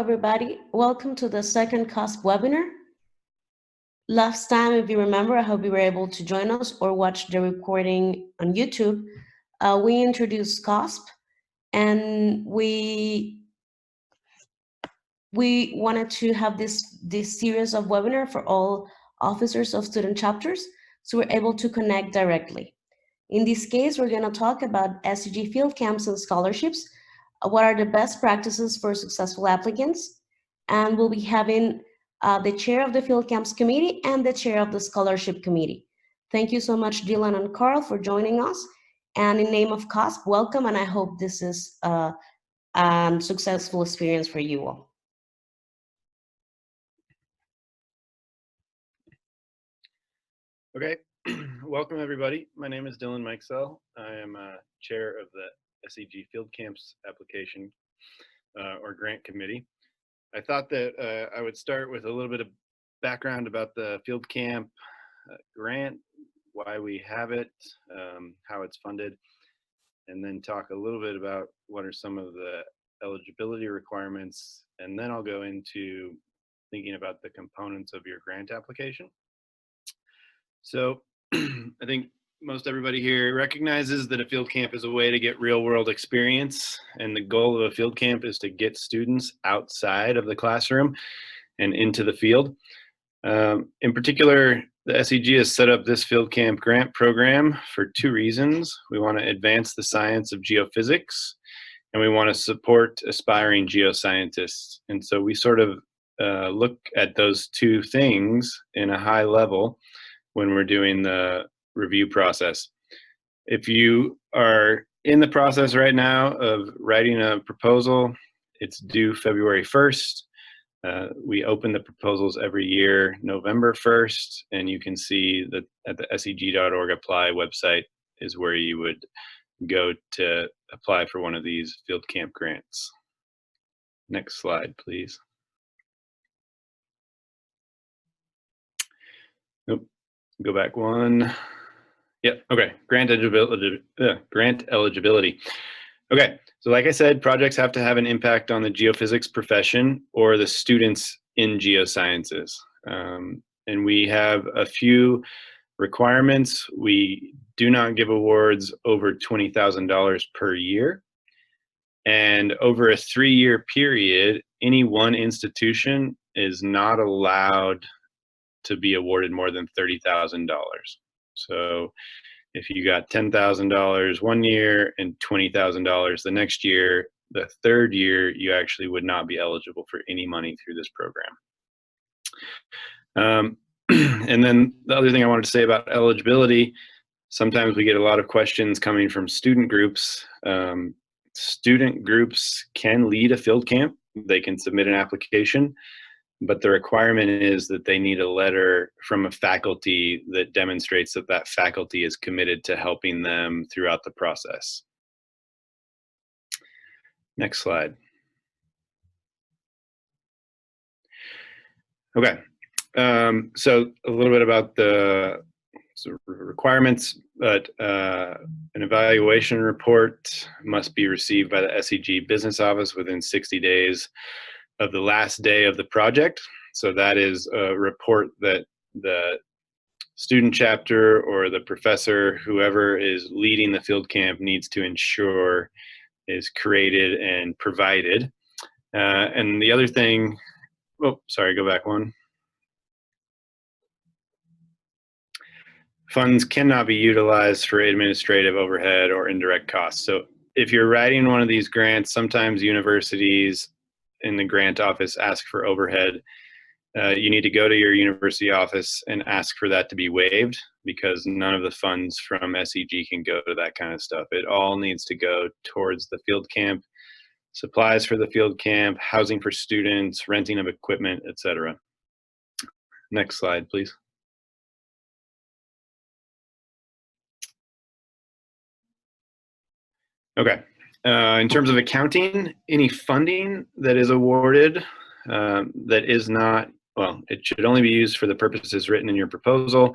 everybody. Welcome to the second CUSP webinar. Last time, if you remember, I hope you were able to join us or watch the recording on YouTube. We introduced CUSP, and we wanted to have this series of webinar for all officers of student chapters, so we're able to connect directly. In this case, we're going to talk about SEG field camps and scholarships. What are the best practices for successful applicants? And we'll be having the chair of the Field Camps Committee and the chair of the Scholarship Committee. Thank you so much, Dylan and Carl, for joining us. And in name of CUSP, welcome, and I hope this is a successful experience for you all. Okay, welcome everybody. My name is Dylan Mikesell. I am chair of the SEG Field Camps Application or Grant Committee. I thought that I would start with a little bit of background about the Field Camp grant, why we have it, how it's funded, and then talk a little bit about what are some of the eligibility requirements, and then I'll go into thinking about the components of your grant application. So I think most everybody here recognizes that a field camp is a way to get real world experience, and the goal of a field camp is to get students outside of the classroom and into the field. In particular, the SEG has set up this field camp grant program for two reasons. We want to advance the science of geophysics, and we want to support aspiring geoscientists. And so we sort of look at those two things in a high level when we're doing the review process. If you are in the process right now of writing a proposal, it's due February 1st. We open the proposals every year, November 1st, and you can see that at the seg.org apply website is where you would go to apply for one of these field camp grants. Next slide, please. Nope. Go back one. Yep, okay, grant eligibility. Okay, so like I said, projects have to have an impact on the geophysics profession or the students in geosciences. And we have a few requirements. We do not give awards over $20,000 per year. And over a 3-year period, any one institution is not allowed to be awarded more than $30,000. So if you got $10,000 one year and $20,000 the next year, the third year, you actually would not be eligible for any money through this program. And then the other thing I wanted to say about eligibility, sometimes we get a lot of questions coming from student groups. Student groups can lead a field camp. They can submit an application, but the requirement is that they need a letter from a faculty that demonstrates that that faculty is committed to helping them throughout the process. Next slide. Okay, so a little bit about the requirements, but an evaluation report must be received by the SEG Business Office within 60 days of the last day of the project. So that is a report that the student chapter or the professor, whoever is leading the field camp, needs to ensure is created and provided. And the other thing, oh, sorry, go back one. Funds cannot be utilized for administrative overhead or indirect costs. So if you're writing one of these grants, sometimes universities in the grant office ask for overhead. You need to go to your university office and ask for that to be waived, because none of the funds from SEG can go to that kind of stuff. It all needs to go towards the field camp, supplies for the field camp, housing for students, renting of equipment, etc. Next slide, please. Okay. In terms of accounting, any funding that is awarded that is not, well, it should only be used for the purposes written in your proposal,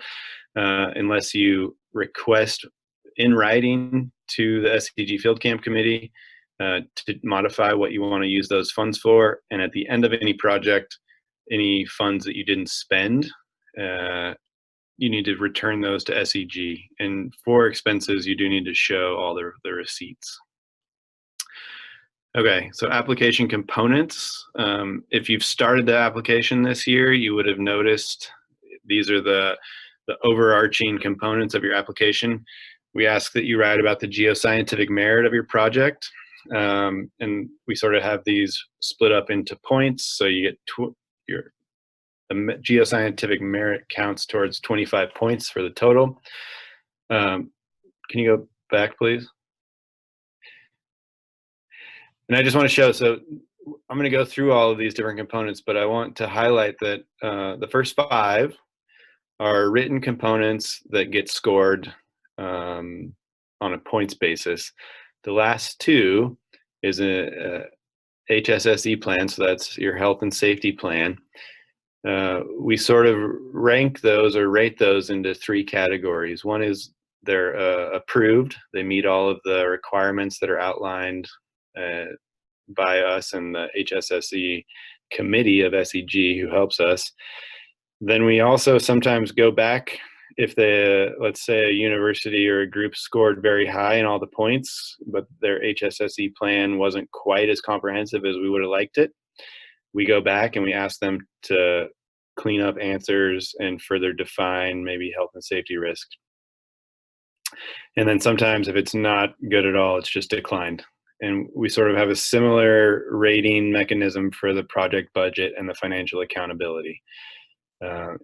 unless you request in writing to the SEG Field Camp Committee to modify what you want to use those funds for. And at the end of any project, any funds that you didn't spend, you need to return those to SEG. And for expenses, you do need to show all the receipts. Okay, so application components. If you've started the application this year, you would have noticed these are the overarching components of your application. We ask that you write about the geoscientific merit of your project. And we sort of have these split up into points. So you get the geoscientific merit counts towards 25 points for the total. Can you go back, please? And I just want to show, so I'm going to go through all of these different components, but I want to highlight that the first 5 are written components that get scored on a points basis. The last 2 is a HSSE plan, so that's your health and safety plan. We sort of rank those or rate those into 3 categories. One is they're approved. They meet all of the requirements that are outlined by us and the HSSE committee of SEG who helps us. Then we also sometimes go back if let's say a university or a group scored very high in all the points, but their HSSE plan wasn't quite as comprehensive as we would have liked it. We go back and we ask them to clean up answers and further define maybe health and safety risk. And then sometimes if it's not good at all, it's just declined. And we sort of have a similar rating mechanism for the project budget and the financial accountability.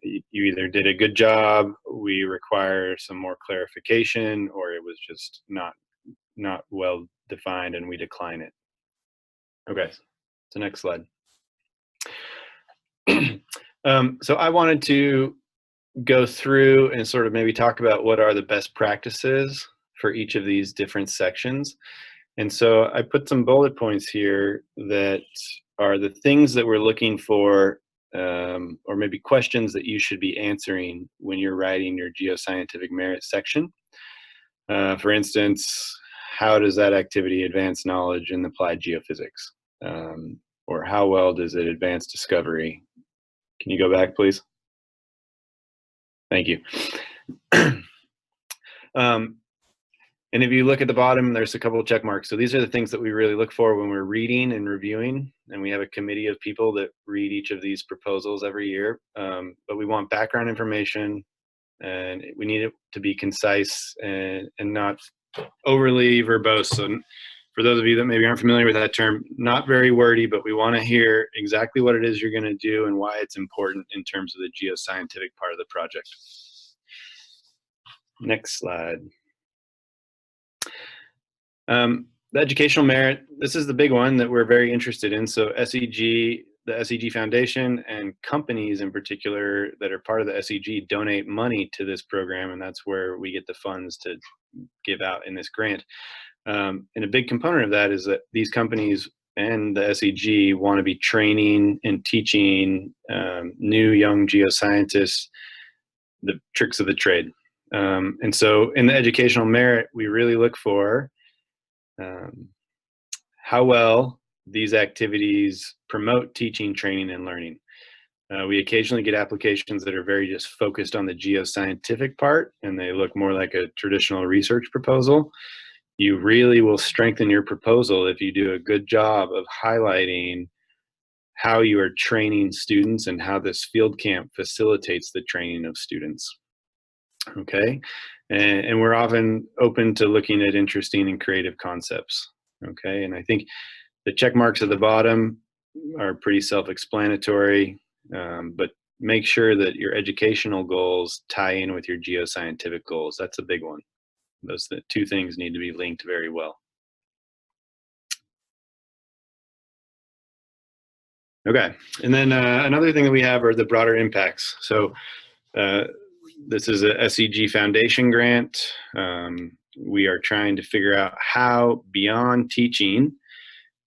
You either did a good job, we require some more clarification, or it was just not well defined and we decline it. Okay, so next slide. So I wanted to go through and sort of maybe talk about what are the best practices for each of these different sections. And so I put some bullet points here that are the things that we're looking for, or maybe questions that you should be answering when you're writing your geoscientific merit section. For instance, how does that activity advance knowledge in applied geophysics? Or how well does it advance discovery? Can you go back, please? Thank you. And if you look at the bottom, there's a couple of check marks. So these are the things that we really look for when we're reading and reviewing. And we have a committee of people that read each of these proposals every year. But we want background information, and we need it to be concise and not overly verbose. So for those of you that maybe aren't familiar with that term, not very wordy, but we want to hear exactly what it is you're going to do and why it's important in terms of the geoscientific part of the project. Next slide. The educational merit, this is the big one that we're very interested in. So SEG, the SEG Foundation and companies in particular that are part of the SEG donate money to this program, and that's where we get the funds to give out in this grant. And a big component of that is that these companies and the SEG want to be training and teaching new young geoscientists the tricks of the trade. And so in the educational merit, we really look for how well these activities promote teaching, training, and learning. We occasionally get applications that are very just focused on the geoscientific part, and they look more like a traditional research proposal. You really will strengthen your proposal if you do a good job of highlighting how you are training students and how this field camp facilitates the training of students. Okay, and we're often open to looking at interesting and creative concepts. Okay, and I think the check marks at the bottom are pretty self-explanatory, but make sure that your educational goals tie in with your geoscientific goals. That's a big one. Those two things need to be linked very well. Okay, and then another thing that we have are the broader impacts. So this is a SEG Foundation grant. We are trying to figure out how, beyond teaching,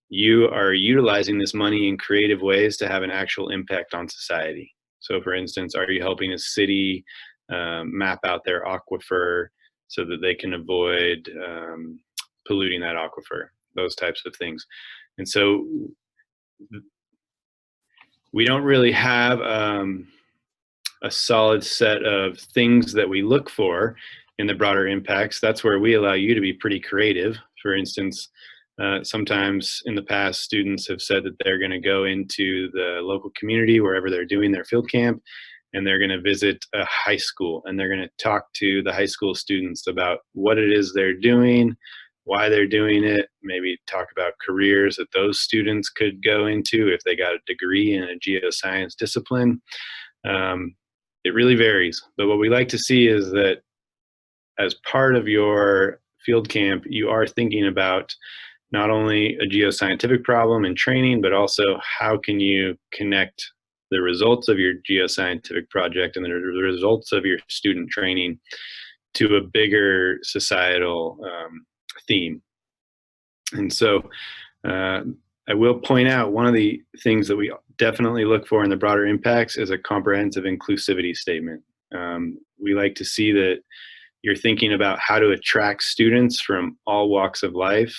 you are utilizing this money in creative ways to have an actual impact on society. So for instance, are you helping a city map out their aquifer so that they can avoid polluting that aquifer? those types of things. And so we don't really have a solid set of things that we look for in the broader impacts. That's where we allow you to be pretty creative. For instance, sometimes in the past, students have said that they're going to go into the local community wherever they're doing their field camp, and they're going to visit a high school, and they're going to talk to the high school students about what it is they're doing, why they're doing it, maybe talk about careers that those students could go into if they got a degree in a geoscience discipline. It really varies, but what we like to see is that as part of your field camp, you are thinking about not only a geoscientific problem and training, but also how can you connect the results of your geoscientific project and the results of your student training to a bigger societal theme. And so I will point out one of the things that we definitely look for in the broader impacts is a comprehensive inclusivity statement. We like to see that you're thinking about how to attract students from all walks of life,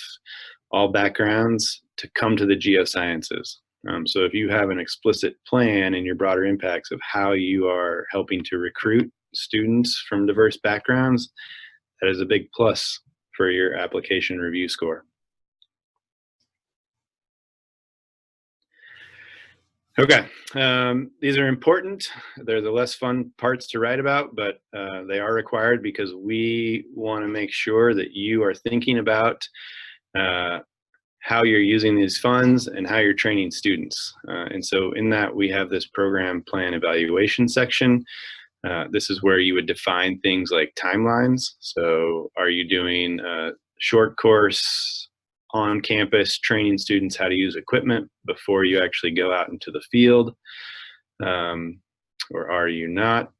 all backgrounds, to come to the geosciences. So if you have an explicit plan in your broader impacts of how you are helping to recruit students from diverse backgrounds, that is a big plus for your application review score. Okay, these are important. They're the less fun parts to write about, but they are required because we want to make sure that you are thinking about how you're using these funds and how you're training students. And so in that, we have this program plan evaluation section. This is where you would define things like timelines. So are you doing a short course on campus training students how to use equipment before you actually go out into the field? Or are you not?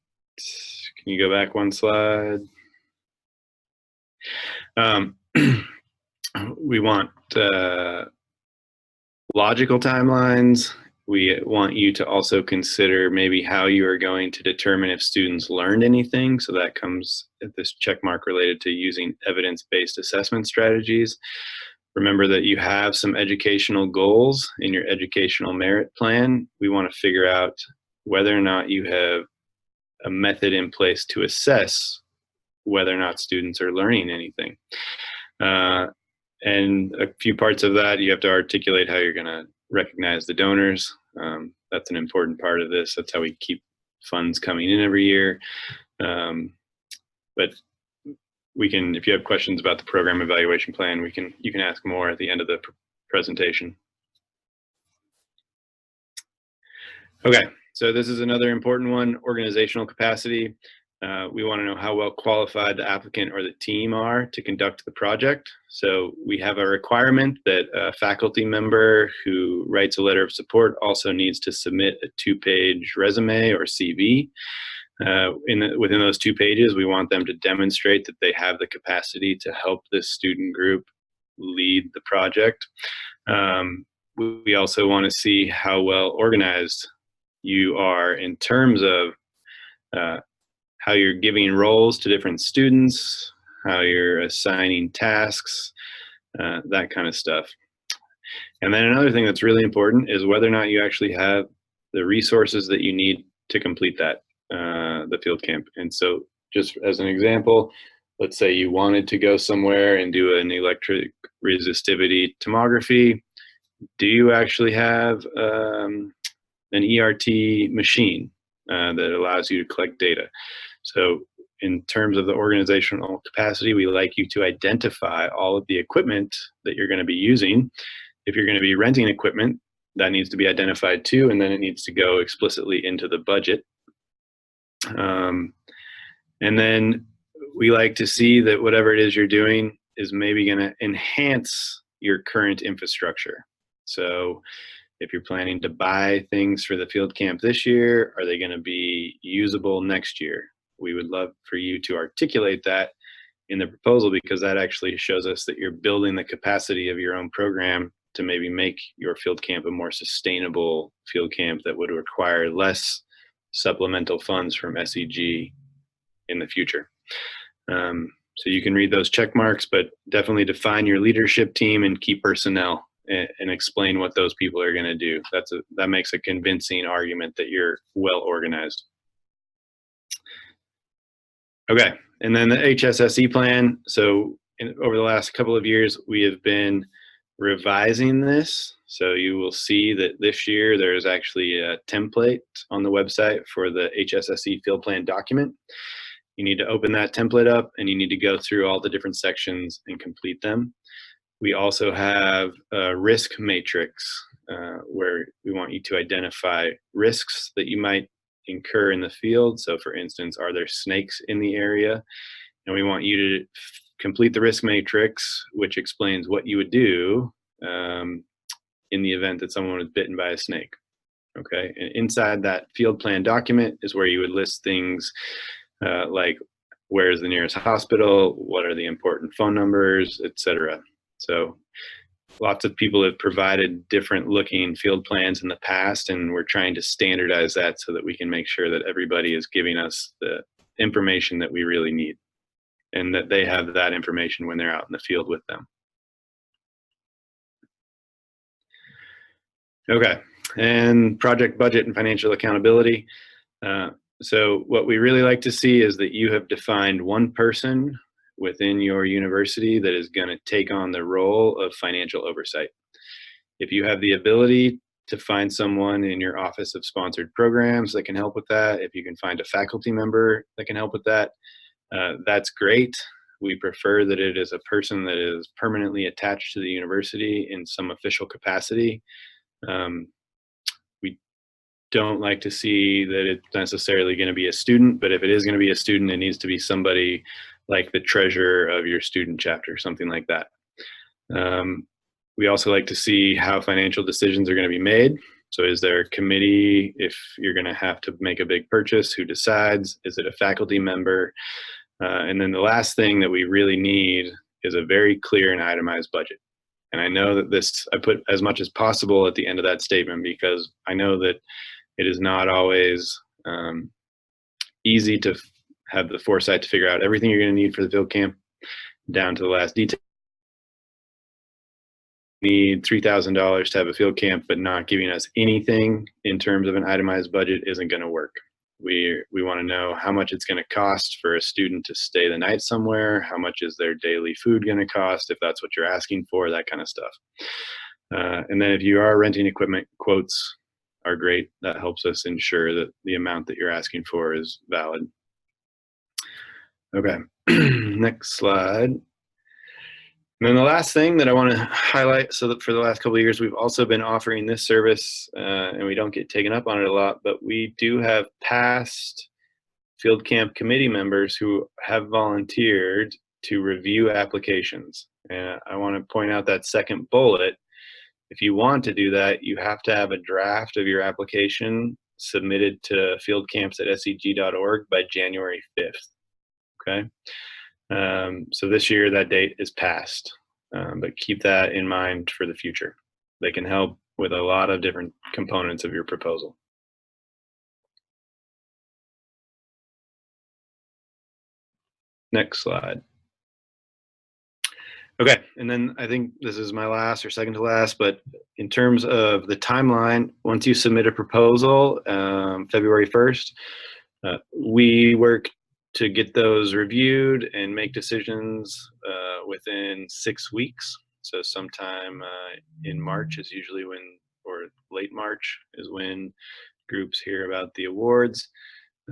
Can you go back one slide? We want logical timelines. We want you to also consider maybe how you are going to determine if students learned anything. So that comes at this check mark related to using evidence-based assessment strategies. Remember that you have some educational goals in your educational merit plan. We want to figure out whether or not you have a method in place to assess whether or not students are learning anything. And a few parts of that, you have to articulate how you're going to recognize the donors. That's an important part of this. That's how we keep funds coming in every year. But we can, if you have questions about the program evaluation plan, you can ask more at the end of the presentation. Okay, so this is another important one, organizational capacity. We want to know how well qualified the applicant or the team are to conduct the project. So we have a requirement that a faculty member who writes a letter of support also needs to submit a 2-page resume or CV. Within those 2 pages, we want them to demonstrate that they have the capacity to help this student group lead the project. We also want to see how well organized you are in terms of how you're giving roles to different students, how you're assigning tasks, that kind of stuff. And then another thing that's really important is whether or not you actually have the resources that you need to complete that, the field camp. And so just as an example, let's say you wanted to go somewhere and do an electric resistivity tomography. Do you actually have an ERT machine that allows you to collect data? So in terms of the organizational capacity, we like you to identify all of the equipment that you're going to be using. If you're going to be renting equipment, that needs to be identified too, and then it needs to go explicitly into the budget. And then we like to see that whatever it is you're doing is maybe going to enhance your current infrastructure. So if you're planning to buy things for the field camp this year, are they going to be usable next year? We would love for you to articulate that in the proposal, because that actually shows us that you're building the capacity of your own program to maybe make your field camp a more sustainable field camp that would require less supplemental funds from SEG in the future. So you can read those check marks, but definitely define your leadership team and key personnel and explain what those people are going to do. That makes a convincing argument that you're well organized. Okay, and then the HSSE plan. So over the last couple of years, we have been revising this. So you will see that this year there is actually a template on the website for the HSSE field plan document. You need to open that template up and you need to go through all the different sections and complete them. We also have a risk matrix where we want you to identify risks that you might incur in the field. So for instance, are there snakes in the area? And we want you to complete the risk matrix, which explains what you would do in the event that someone was bitten by a snake. Okay, and inside that field plan document is where you would list things like where is the nearest hospital, what are the important phone numbers, etc. So lots of people have provided different looking field plans in the past, and we're trying to standardize that so that we can make sure that everybody is giving us the information that we really need and that they have that information when they're out in the field with them. Okay, and project budget and financial accountability. So what we really like to see is that you have defined one person within your university that is going to take on the role of financial oversight. If you have the ability to find someone in your office of sponsored programs that can help with that, if you can find a faculty member that can help with that, that's great. We prefer that it is a person that is permanently attached to the university in some official capacity. We don't like to see that it's necessarily going to be a student, but if it is going to be a student, it needs to be somebody like the treasurer of your student chapter, something like that. We also like to see how financial decisions are going to be made. So is there a committee if you're going to have to make a big purchase? Who decides? Is it a faculty member? And then the last thing that we really need is a very clear and itemized budget. And I know that this, I put as much as possible at the end of that statement because I know that it is not always easy to have the foresight to figure out everything you're going to need for the field camp down to the last detail. Need $3,000 to have a field camp, but not giving us anything in terms of an itemized budget isn't going to work. We want to know how much it's going to cost for a student to stay the night somewhere, how much is their daily food going to cost, if that's what you're asking for, that kind of stuff. And then if you are renting equipment, quotes are great. That helps us ensure that the amount that you're asking for is valid. Okay, next slide. And then the last thing that I want to highlight, so that for the last couple of years, we've also been offering this service, and we don't get taken up on it a lot, but we do have past field camp committee members who have volunteered to review applications. And I want to point out that second bullet. If you want to do that, you have to have a draft of your application submitted to fieldcamps@seg.org by January 5th, okay? So this year that date is passed, but keep that in mind for the future. They can help with a lot of different components of your proposal. Next slide. Okay, and then I think this is my last or second to last, but in terms of the timeline, once you submit a proposal, February 1st, we work to get those reviewed and make decisions within 6 weeks. So sometime in March is usually when, or late March is when groups hear about the awards.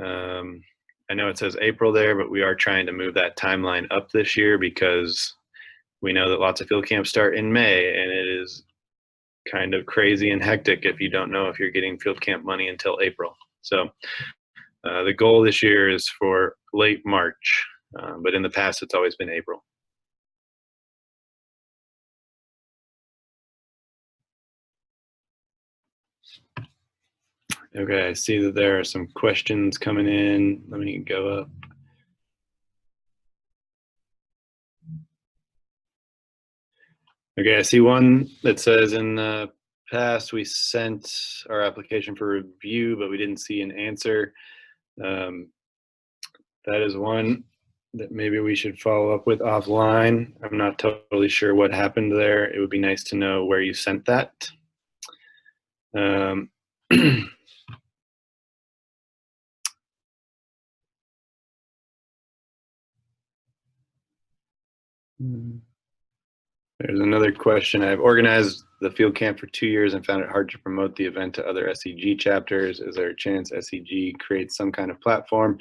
I know it says April there, but we are trying to move that timeline up this year because we know that lots of field camps start in May, and it is kind of crazy and hectic if you don't know if you're getting field camp money until April. So the goal this year is for late March, but in the past it's always been April. Okay, I see that there are some questions coming in. Let me go up. Okay, I see one that says in the past we sent our application for review, but we didn't see an answer. That is one that maybe we should follow up with offline. I'm not totally sure what happened there. It would be nice to know where you sent that. There's another question. I've organized the field camp for 2 years and found it hard to promote the event to other SEG chapters. Is there a chance SEG creates some kind of platform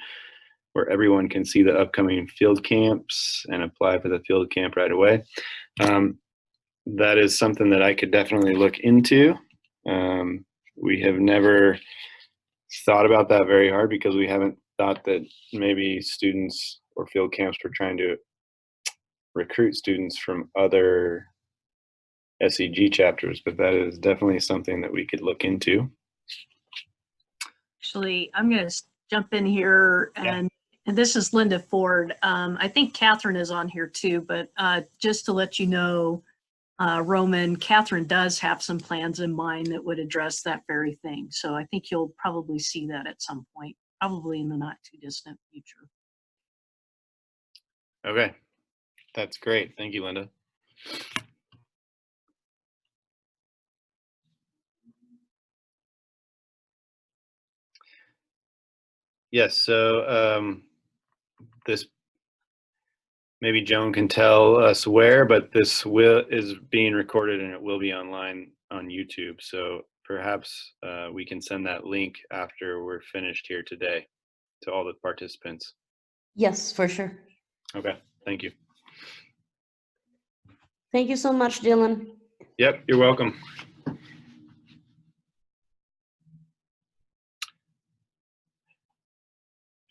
where everyone can see the upcoming field camps and apply for the field camp right away? That is something that I could definitely look into. We have never thought about that very hard because we haven't thought that maybe students or field camps were trying to recruit students from other SEG chapters, but that is definitely something that we could look into. Actually, I'm going to jump in here, and this is Linda Ford. I think Catherine is on here too, but just to let you know, Roman, Catherine does have some plans in mind that would address that very thing. So I think you'll probably see that at some point, probably in the not too distant future. Okay, that's great. Thank you, Linda. Yes, so this, maybe Joan can tell us where, but this is being recorded and it will be online on YouTube. So perhaps we can send that link after we're finished here today to all the participants. Yes, for sure. Okay, thank you. Thank you so much, Dylan. Yep, you're welcome.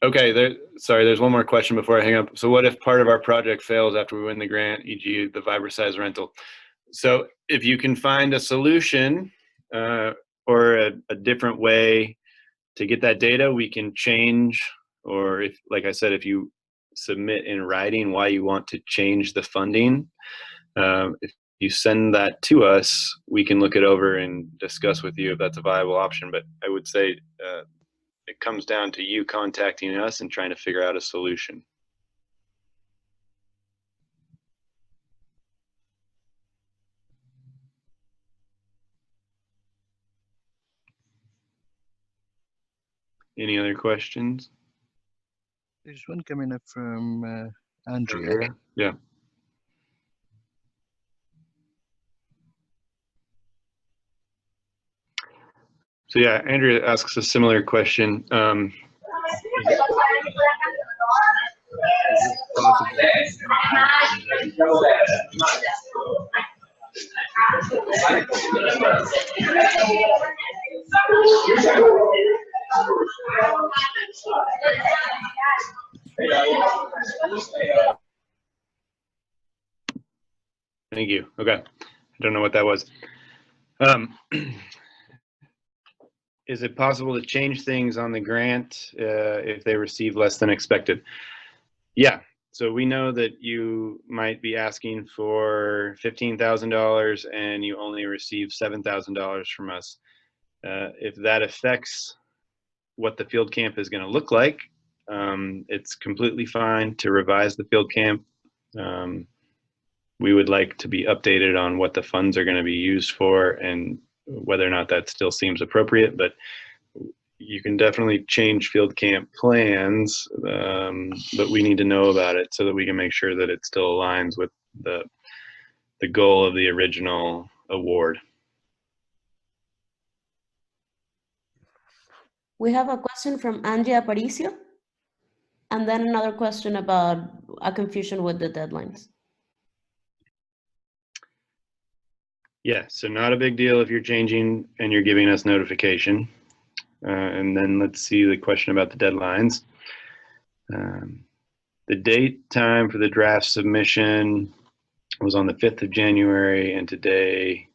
Okay, there's one more question before I hang up. So what if part of our project fails after we win the grant, e.g. the Vibrasize rental? So if you can find a solution or a different way to get that data, we can change, or if, like I said, if you submit in writing why you want to change the funding, if you send that to us, we can look it over and discuss with you if that's a viable option. But I would say it comes down to you contacting us and trying to figure out a solution. Any other questions? There's one coming up from Andrea. Yeah. So yeah, Andrea asks a similar question. Thank you. Okay. I don't know what that was. Is it possible to change things on the grant if they receive less than expected? Yeah. So we know that you might be asking for $15,000 and you only receive $7,000 from us. If that affects what the field camp is going to look like, it's completely fine to revise the field camp. We would like to be updated on what the funds are going to be used for and whether or not that still seems appropriate, but you can definitely change field camp plans, but we need to know about it so that we can make sure that it still aligns with the goal of the original award. We have a question from Angie Aparicio, and then another question about a confusion with the deadlines. Yeah, so not a big deal if you're changing and you're giving us notification. And then let's see the question about the deadlines. The date time for the draft submission was on the 5th of January, and today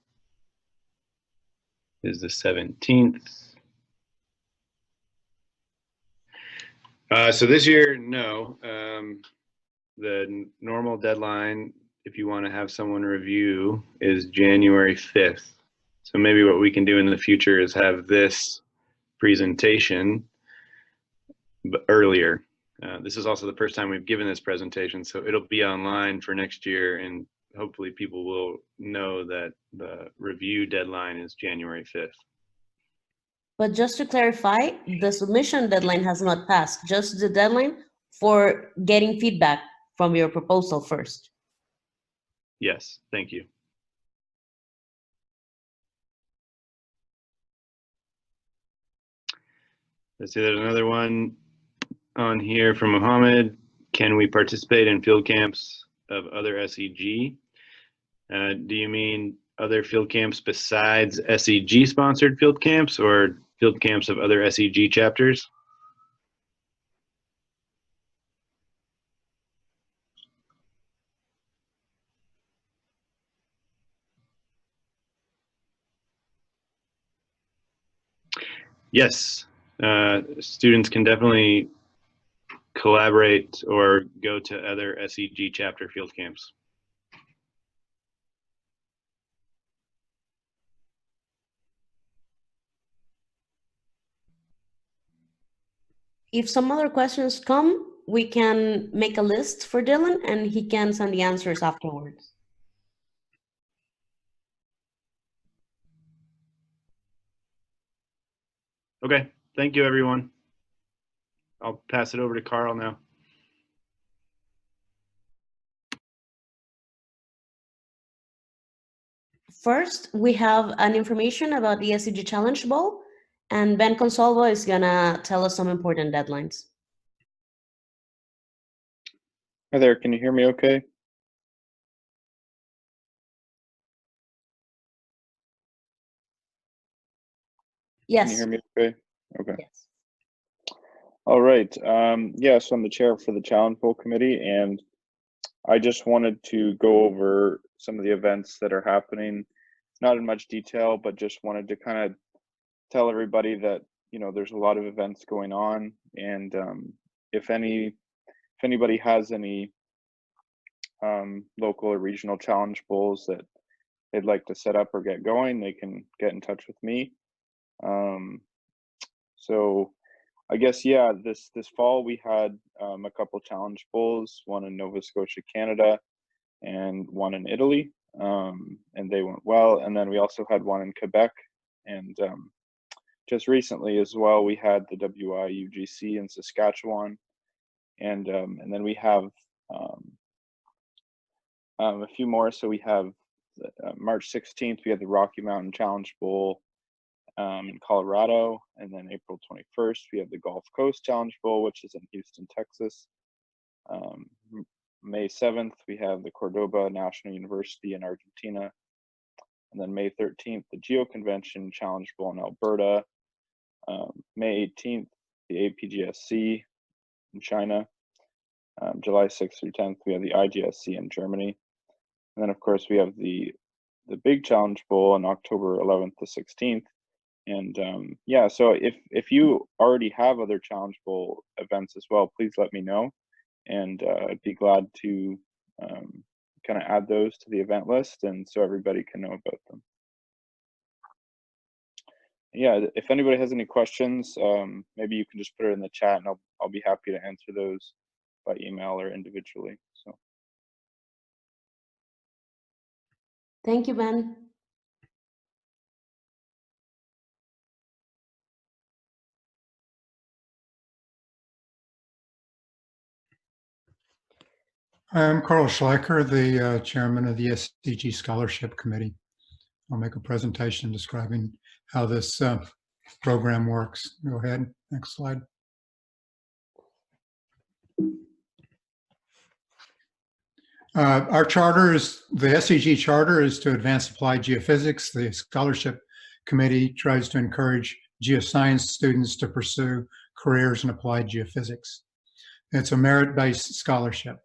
is the 17th. So this year, no. The normal deadline, if you want to have someone review, is January 5th. So maybe what we can do in the future is have this presentation earlier. This is also the first time we've given this presentation, so it'll be online for next year, and hopefully people will know that the review deadline is January 5th. But just to clarify, the submission deadline has not passed, just the deadline for getting feedback from your proposal first. Yes, thank you. Let's see, there's another one on here from Mohammed. Can we participate in field camps of other SEG? Do you mean other field camps besides SEG sponsored field camps, or field camps of other SEG chapters? Yes, students can definitely collaborate or go to other SEG chapter field camps. If some other questions come, we can make a list for Dylan and he can send the answers afterwards. Okay, thank you, everyone. I'll pass it over to Carl now. First, we have an information about the SEG Challenge Bowl, and Ben Consalvo is gonna tell us some important deadlines. Hi there, can you hear me okay? Yes. Can you hear me okay? Okay. Yes. All right. Yeah, so I'm the chair for the Challenge Bowl Committee, and I just wanted to go over some of the events that are happening, not in much detail, but just wanted to kind of tell everybody that, you know, there's a lot of events going on, and if anybody has any local or regional challenge bowls that they'd like to set up or get going, they can get in touch with me. So I guess, yeah, this fall we had a couple challenge bowls, one in Nova Scotia, Canada, and one in Italy, and they went well. And then we also had one in Quebec, and just recently as well, we had the WIUGC in Saskatchewan, and then we have a few more. So we have March 16th, we had the Rocky Mountain Challenge Bowl in Colorado, and then April 21st, we have the Gulf Coast Challenge Bowl, which is in Houston, Texas. May 7th, we have the Cordoba National University in Argentina. And then May 13th, the Geo Convention Challenge Bowl in Alberta. May 18th, the APGSC in China. July 6th through 10th, we have the IGSC in Germany. And then, of course, we have the Big Challenge Bowl on October 11th to 16th. And yeah, so if you already have other Challenge Bowl events as well, please let me know, and I'd be glad to kind of add those to the event list, and so everybody can know about them. Yeah, if anybody has any questions, maybe you can just put it in the chat, and I'll be happy to answer those by email or individually. So Thank you, Ben. I'm Carl Schleicher, the chairman of the SEG Scholarship Committee. I'll make a presentation describing how this program works. Go ahead, next slide. Our charter is, the SEG charter is to advance applied geophysics. The Scholarship Committee tries to encourage geoscience students to pursue careers in applied geophysics. It's a merit-based scholarship.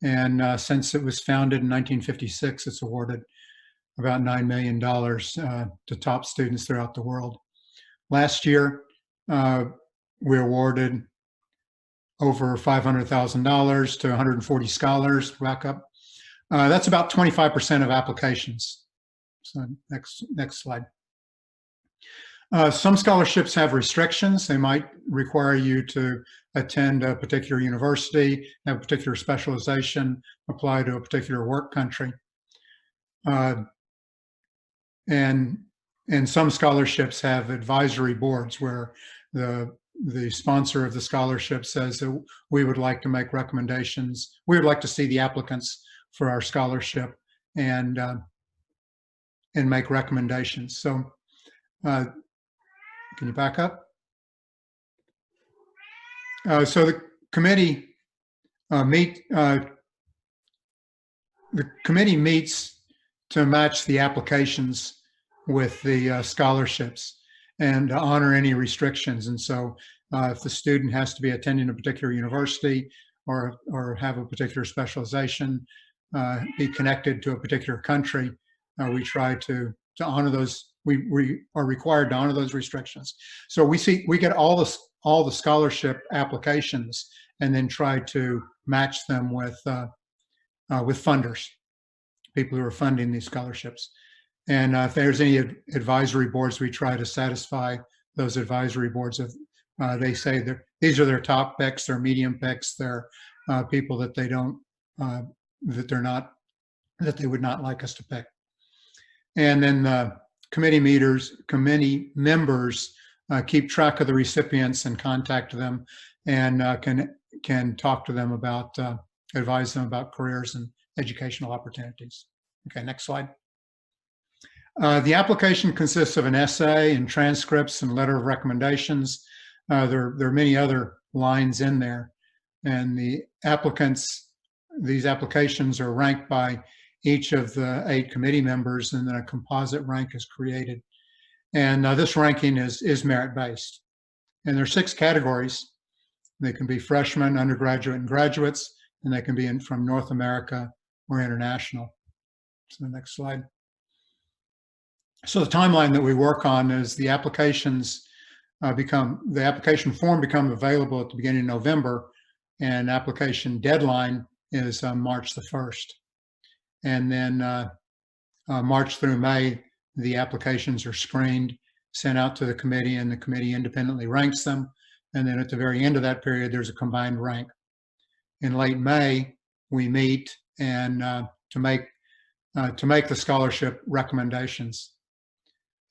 And since it was founded in 1956, it's awarded about $9 million to top students throughout the world. Last year, we awarded over $500,000 to 140 scholars back up. That's about 25% of applications. So next slide. Some scholarships have restrictions. They might require you to attend a particular university, have a particular specialization, apply to a particular work country. And some scholarships have advisory boards where the sponsor of the scholarship says that we would like to make recommendations. We would like to see the applicants for our scholarship and make recommendations. So can you back up? So the committee the committee meets to match the applications with the scholarships and honor any restrictions. And so if the student has to be attending a particular university or have a particular specialization, be connected to a particular country, we try to honor those. We are required to honor those restrictions. So we get all the scholarship applications and then try to match them with funders, people who are funding these scholarships. And if there's any advisory boards, we try to satisfy those advisory boards. If they say that these are their top picks, their medium picks, they're people that they don't, that they would not like us to pick. And then committee members keep track of the recipients and contact them and can talk to them about, advise them about careers and educational opportunities. Okay, next slide. The application consists of an essay and transcripts and letter of recommendations. There are many other lines in there. And these applications are ranked by each of the 8 committee members, and then a composite rank is created. And this ranking is merit-based. And there are 6 categories. They can be freshmen, undergraduate, and graduates, and they can be from North America or international. So the next slide. So the timeline that we work on is the applications the application form become available at the beginning of November, and application deadline is March the 1st. And then March through May, the applications are screened, sent out to the committee, and the committee independently ranks them. And then at the very end of that period, there's a combined rank. In late May, we meet and to make the scholarship recommendations.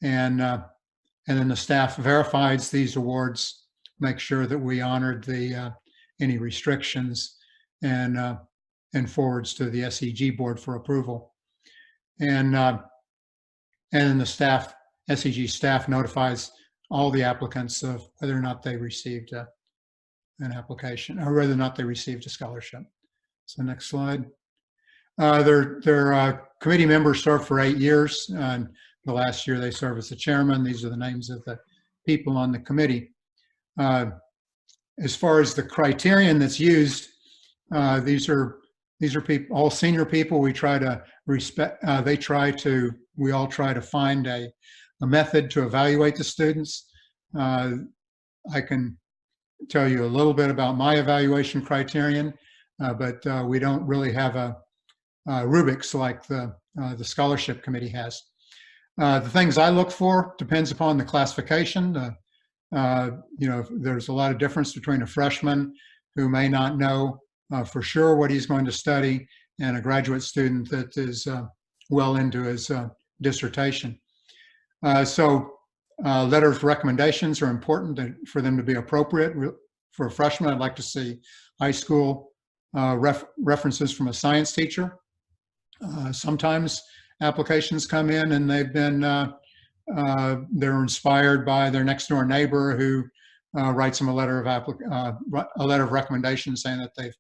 And then the staff verifies these awards, make sure that we honored any restrictions, and forwards to the SEG board for approval. And then the staff, SEG staff, notifies all the applicants of whether or not they received an application or whether or not they received a scholarship. So next slide. Their committee members serve for 8 years. And the last year they serve as the chairman. These are the names of the people on the committee. As far as the criterion that's used, these are people, all senior people. We try to respect. We all try to find a method to evaluate the students. I can tell you a little bit about my evaluation criterion, but we don't really have a rubrics like the scholarship committee has. The things I look for depends upon the classification. There's a lot of difference between a freshman who may not know for sure what he's going to study and a graduate student that is well into his dissertation. So letters of recommendations are important for them to be appropriate. For a freshman, I'd like to see high school references from a science teacher. Sometimes applications come in and they've been, they're inspired by their next door neighbor who writes them a letter of recommendation saying that they've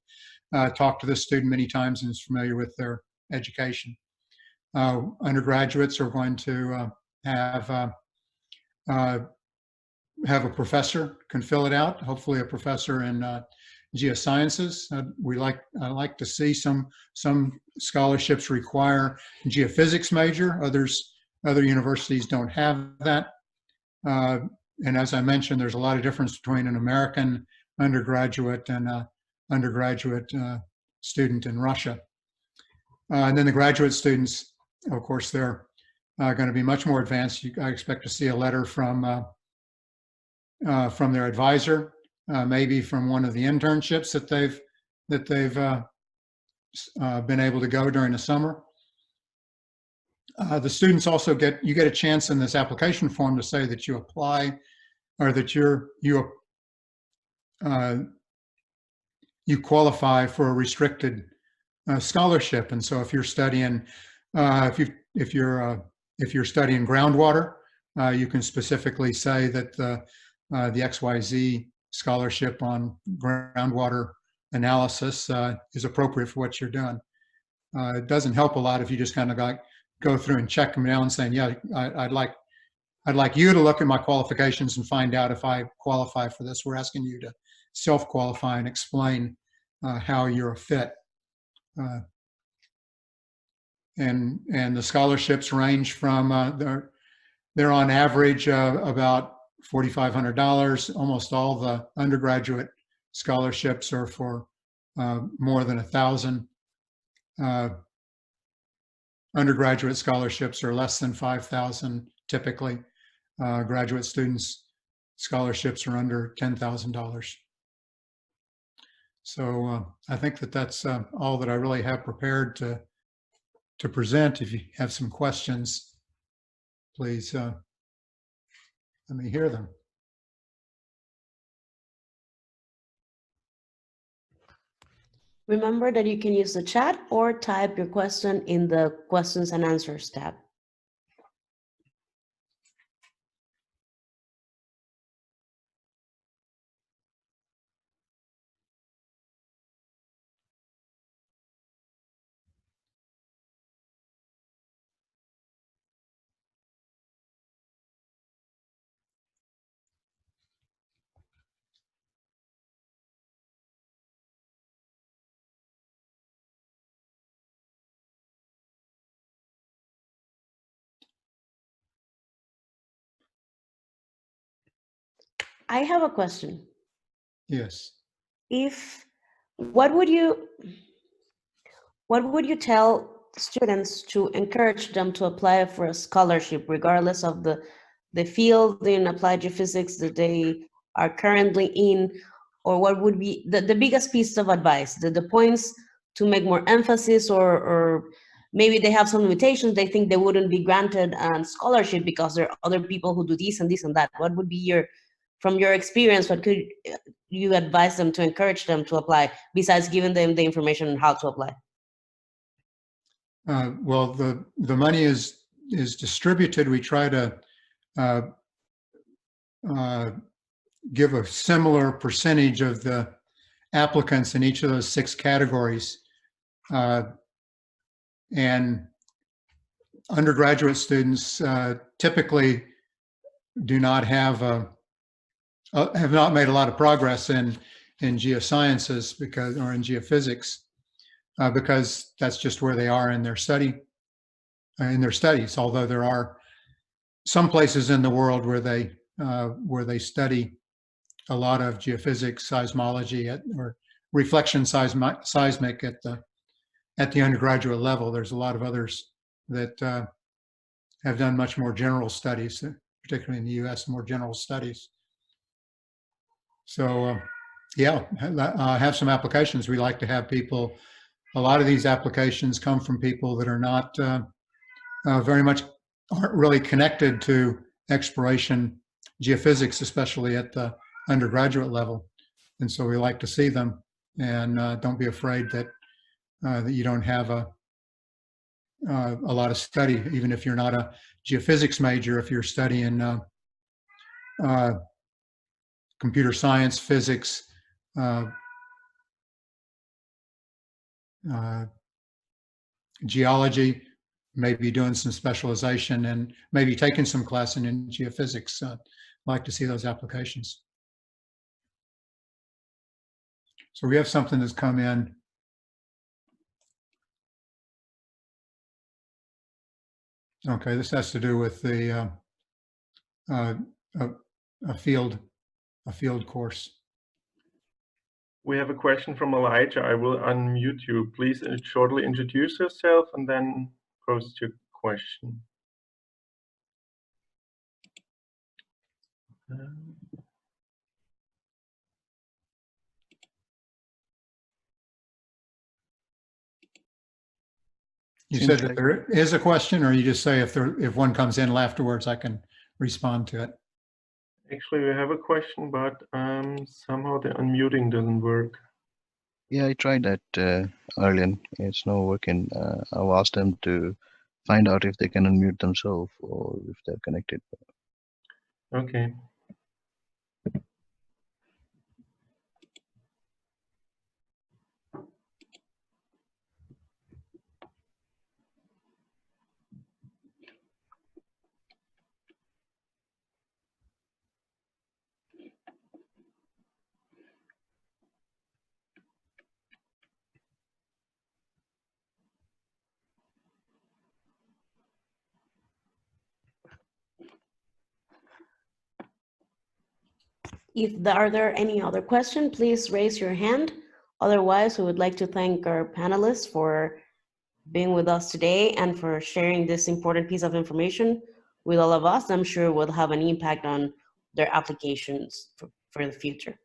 talked to this student many times and is familiar with their education. Undergraduates are going to have a professor can fill it out, hopefully a professor in geosciences. I like to see some scholarships require geophysics major. Other universities don't have that. And as I mentioned, there's a lot of difference between an American undergraduate and an undergraduate student in Russia. And then the graduate students, of course, they're going to be much more advanced. I expect to see a letter from their advisor maybe from one of the internships that they've been able to go during the summer. The students also get a chance in this application form to say that you apply, or that you qualify for a restricted scholarship. And so if you're studying, if you're studying groundwater, you can specifically say that the XYZ scholarship on groundwater analysis is appropriate for what you're doing. It doesn't help a lot if you just kind of go through and check them down, saying, yeah, I'd like you to look at my qualifications and find out if I qualify for this. We're asking you to self-qualify and explain how you're a fit. And the scholarships range from, they're on average about $4,500. Almost all the undergraduate scholarships are for more than 1,000. Undergraduate scholarships are less than 5,000 typically. Graduate students scholarships are under $10,000. So I think that's all that I really have prepared to present. If you have some questions, please let me hear them. Remember that you can use the chat or type your question in the questions and answers tab. I have a question. Yes. What would you tell students to encourage them to apply for a scholarship, regardless of the field in applied geophysics that they are currently in? Or what would be the biggest piece of advice, the points to make more emphasis, or maybe they have some limitations, they think they wouldn't be granted a scholarship because there are other people who do this and this and that? What would be from your experience, what could you advise them to encourage them to apply, besides giving them the information on how to apply? Well, the money is distributed. We try to give a similar percentage of the applicants in each of those 6 categories. And undergraduate students typically do not have not made a lot of progress in geosciences or in geophysics because that's just where they are in their studies. Although there are some places in the world where they study a lot of geophysics, seismology, or reflection seismic at the undergraduate level. There's a lot of others that have done much more general studies, particularly in the U.S., more general studies. So yeah, have some applications. We like to have people, a lot of these applications come from people that are not aren't really connected to exploration geophysics, especially at the undergraduate level. And so we like to see them, and don't be afraid that you don't have a lot of study, even if you're not a geophysics major. If you're studying computer science, physics, geology, maybe doing some specialization, and maybe taking some class in geophysics. Like to see those applications. So we have something that's come in. Okay, this has to do with the a field course. We have a question from Elijah. I will unmute you. Please shortly introduce yourself and then post your question. You Seems said that like- there is a question, or you just say if one comes in afterwards, I can respond to it. Actually, we have a question, but somehow the unmuting doesn't work. Yeah, I tried that earlier. It's not working. I've asked them to find out if they can unmute themselves or if they're connected. Okay. Are there any other questions, please raise your hand. Otherwise, we would like to thank our panelists for being with us today and for sharing this important piece of information with all of us. I'm sure will have an impact on their applications for the future.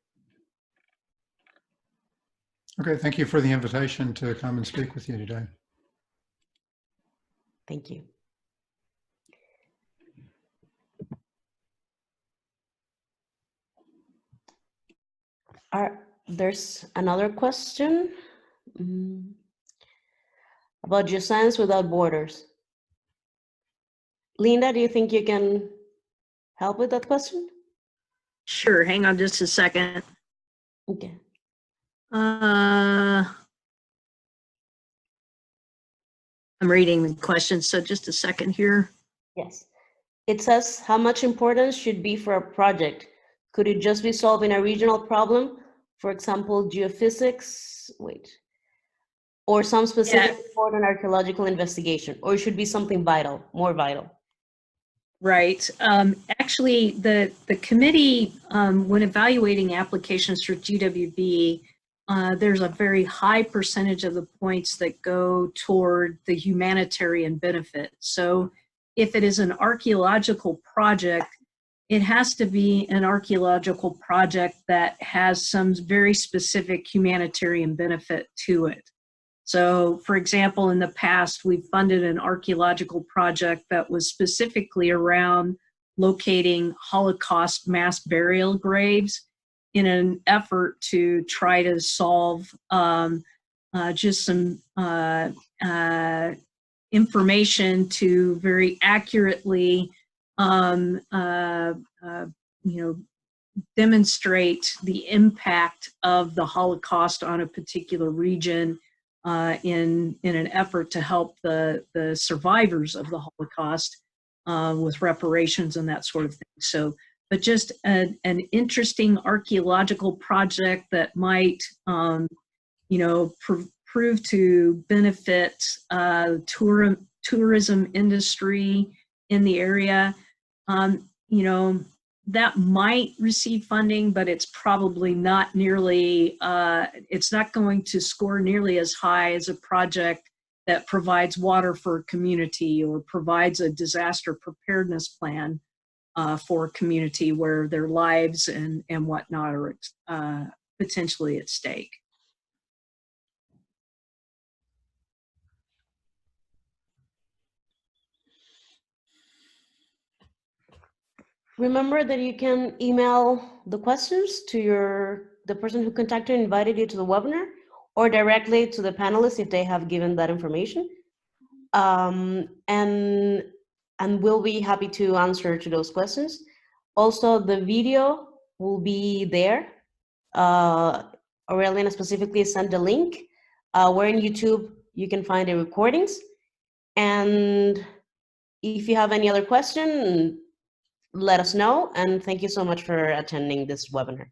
Okay, thank you for the invitation to come and speak with you today. Thank you. There's another question about Geoscience Without Borders. Linda, do you think you can help with that question? Sure, hang on just a second. Okay. I'm reading the question, so just a second here. Yes. It says, how much importance should be for a project? Could it just be solving a regional problem? For example, geophysics, or some specific important archaeological investigation, or it should be something vital, more vital? Right. Actually, the committee, when evaluating applications for GWB, there's a very high percentage of the points that go toward the humanitarian benefit. So if it is an archaeological project, it has to be an archaeological project that has some very specific humanitarian benefit to it. So, for example, in the past, we funded an archaeological project that was specifically around locating Holocaust mass burial graves in an effort to try to solve just some information to very accurately, demonstrate the impact of the Holocaust on a particular region in an effort to help the survivors of the Holocaust with reparations and that sort of thing. So, but just an interesting archaeological project that might, prove to benefit tourism industry in the area. That might receive funding, but it's probably not nearly, it's not going to score nearly as high as a project that provides water for a community or provides a disaster preparedness plan for a community where their lives and whatnot are potentially at stake. Remember that you can email the questions to the person who contacted and invited you to the webinar, or directly to the panelists if they have given that information. And we'll be happy to answer to those questions. Also, the video will be there. Aureliana specifically sent the link. Where in YouTube you can find the recordings. And if you have any other question, let us know, and thank you so much for attending this webinar.